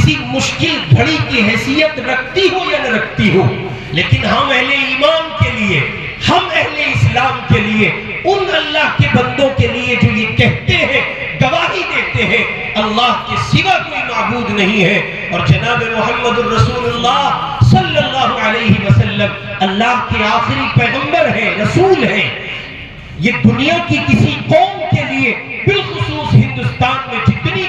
کسی مشکل گھڑی کی حیثیت رکھتی ہو یا نہ رکھتی ہو، لیکن ہم اہل ایمان کے لیے، ہم اہل اسلام کے لیے، ان اللہ کے بندوں کے لیے جو یہ کہتے ہیں، گواہی دیتے ہیں اللہ کے سوا کوئی معبود نہیں ہے، اور جناب محمد الرسول اللہ صلی اللہ علیہ وسلم اللہ کے آخری پیغمبر ہیں، رسول ہیں، یہ دنیا کی کسی قوم کے لیے، بالخصوص ہندوستان میں جتنی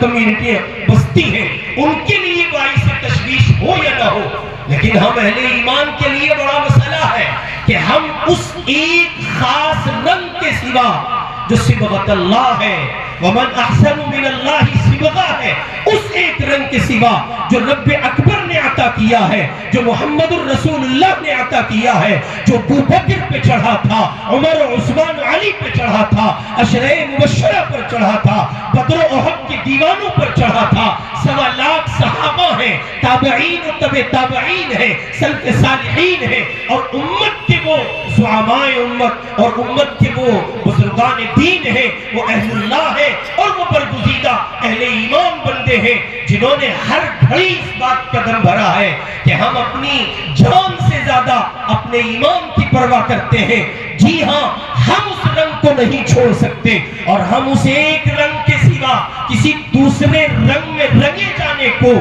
کمیونٹیاں بستی ہیں، ان کے لیے باعث تشویش ہو یا نہ ہو، لیکن ہم اہل ایمان کے لیے بڑا مسئلہ ہے کہ ہم اس ایک خاص رنگ کے سوا جو صبغت اللہ ہے، ومن احسن من اللہ صبغہ ہے، اس ایک رنگ کے سوا جو رب اکبر نے عطا کیا ہے، جو محمد الرسول اللہ نے عطا کیا ہے، جو ابو بکر پہ چڑھا تھا، عمر عثمان علی پہ چڑھا تھا، عشرہ مبشرہ پر چڑھا تھا، بدر و احد کے دیوانوں پر چڑھا تھا، 1.25 لاکھ صحابہ ہیں، تابعین و تبع تابعین ہیں، سلف صالحین ہیں، اور امت کے وہ زعماء امت اور امت کے وہ بزرگان دین ہیں، وہ اہل اللہ ہیں، اور وہ برگزیدہ اہل ایمان بندے ہیں جنہوں نے ہر گھڑی اس بات کا دم بھرا ہے کہ ہم اپنی جان سے زیادہ اپنے ایمان کی پرواہ کرتے ہیں۔ جی ہاں، ہم اس رنگ کو نہیں چھوڑ سکتے، اور ہم اس ایک رنگ کے سوا کسی دوسرے رنگ میں رنگے جانے کو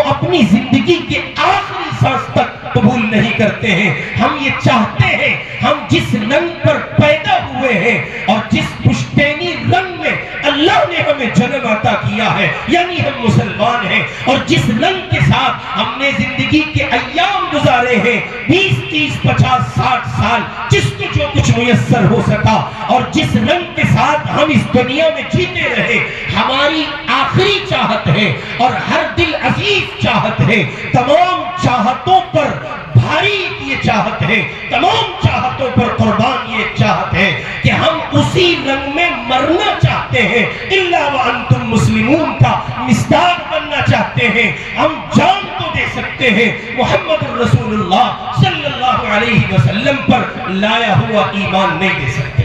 اپنی زندگی کے آخری سانس تک قبول نہیں کرتے ہیں۔ ہم یہ چاہتے ہیں ہم جس رنگ پر پیدا ہوئے ہیں اور جس پشتینی رنگ میں اللہ نے ہمیں جنم عطا کیا ہے، یعنی ہم مسلمان ہیں، اور جس رنگ کے ساتھ ہم نے زندگی کے ایام گزارے ہیں، 20 30 50 60 سال، جس کو جو کچھ میسر ہو سکا، اور جس رنگ کے ساتھ ہم اس دنیا میں جیتے رہے، ہماری آخری چاہت ہے اور ہر دل عزیز چاہت ہے، تمام چاہتوں پر بھاری یہ چاہت ہے، تمام چاہتوں پر قربان یہ چاہت ہے کہ ہم اسی رنگ میں مرنا چاہتے ہیں، الا وانتم مسلمون کا مصداق بننا چاہتے ہیں۔ ہم جان تو دے سکتے ہیں، محمد الرسول اللہ صلی اللہ علیہ وسلم پر لایا ہوا ایمان نہیں دے سکتے۔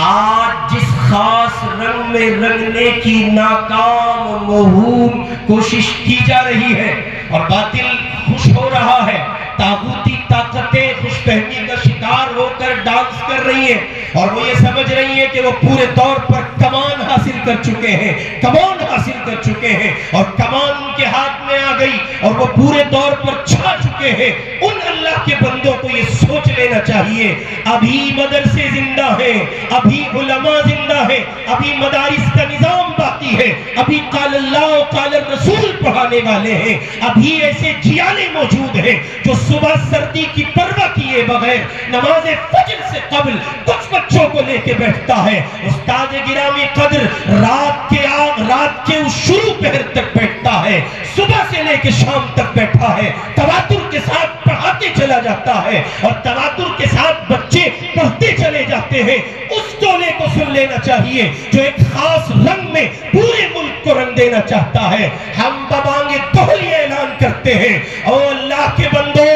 آج جس خاص رنگ میں رنگنے کی ناکام و موہوم کوشش کی جا رہی ہے اور باطل خوش ہو رہا ہے، طاغوتی طاقتیں خوش فہمی کا شکار ہو کر ڈانس کر رہی ہیں، اور وہ یہ سمجھ رہی ہیں کہ وہ پورے طور پر کمان حاصل کر چکے ہیں، کمان حاصل کر چکے ہیں، اور کمان ان کے ہاتھ میں آ گئی اور وہ پورے طور پر چھا چکے ہیں۔ ان اللہ کے بندوں کو یہ سوچ لینا چاہیے، ابھی مدرسے زندہ ہیں، ابھی علماء زندہ ہیں، ابھی مدارس کا نظام باقی ہے، ابھی قال اللہ و قال الرسول پڑھانے والے ہیں، ابھی ایسے جیالے موجود ہیں جو صبح سردی کی پرواہ کیے بغیر نماز فجر سے قبل کچھ بچوں کو لے کے بیٹھتا ہے، استاد گرامی قدر رات کے اس شروع پہر تک بیٹھتا ہے، صبح سے لے کے شام تک بیٹھا ہے، تواتر کے ساتھ پڑھاتے چلا جاتا ہے، اور تواتر کے ساتھ بچے پڑھتے چلے جاتے ہیں۔ اس ٹولے کو سن لینا چاہیے جو ایک خاص رنگ میں پورے ملک کو رنگ دینا چاہتا ہے۔ ہم ببانگ دہلی اعلان کرتے ہیں، او اللہ کے بندو،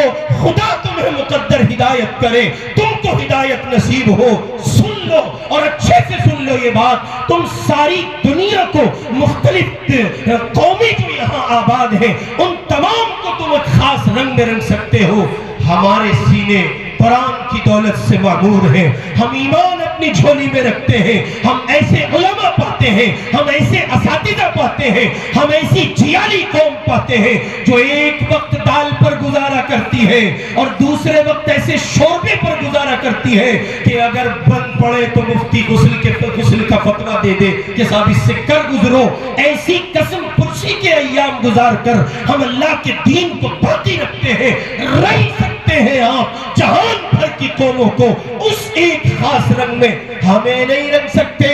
خدا تمہیں مقدر ہدایت کرے، تم کو ہدایت نصیب ہو، سن لو اور اچھے سے سن لو یہ بات، تم ساری دنیا کو، مختلف قومیں جو یہاں آباد ہیں، ان تمام کو تم ایک خاص رنگ میں رنگ سکتے ہو۔ ہمارے سینے قرآن کی دولت سے معمور ہیں، ہم ایمان اپنی جھولی میں رکھتے ہیں، ہم ایسے علماء پاتے ہیں، ہم ایسے اساتذہ پاتے ہیں، ہم ایسی جیالی قوم پاتے ہیں جو ایک وقت دال پر گزارا کرتی ہے اور دوسرے وقت ایسے شوربے پر گزارا کرتی ہے کہ اگر بند پڑے تو مفتی غسل کا فتویٰ دے دے کہ صاحب اس سے کر گزرو۔ ایسی قسم پرسی کے ایام گزار کر ہم اللہ کے دین کو باقی رکھتے ہیں، رنگ سکتے ہیں آپ جہان بھر کی قوموں کو، اس ایک خاص رنگ میں ہمیں نہیں رنگ سکتے۔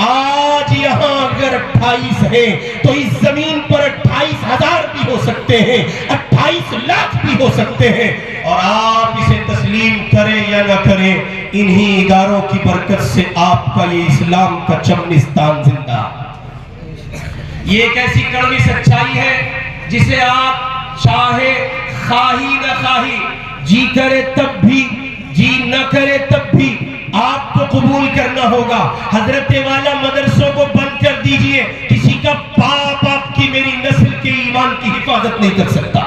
آج یہاں اگر 28 ہیں تو اس زمین پر 28,000 بھی ہو سکتے ہیں، 28 لاکھ بھی ہو سکتے ہیں، اور آپ اسے تسلیم کریں یا نہ کریں، انہی اداروں کی برکت سے آپ کا یہ اسلام کا چمنستان زندہ۔ یہ ایک ایسی کڑوی سچائی ہے جسے آپ چاہے خواہی نہ خواہی، جی کرے تب بھی جی نہ کرے تب بھی آپ کو قبول کرنا ہوگا۔ حضرت والا مدرسوں کو بند کر دیجئے، کسی کا باپ آپ کی میری نسل کی حفاظت نہیں کر سکتا.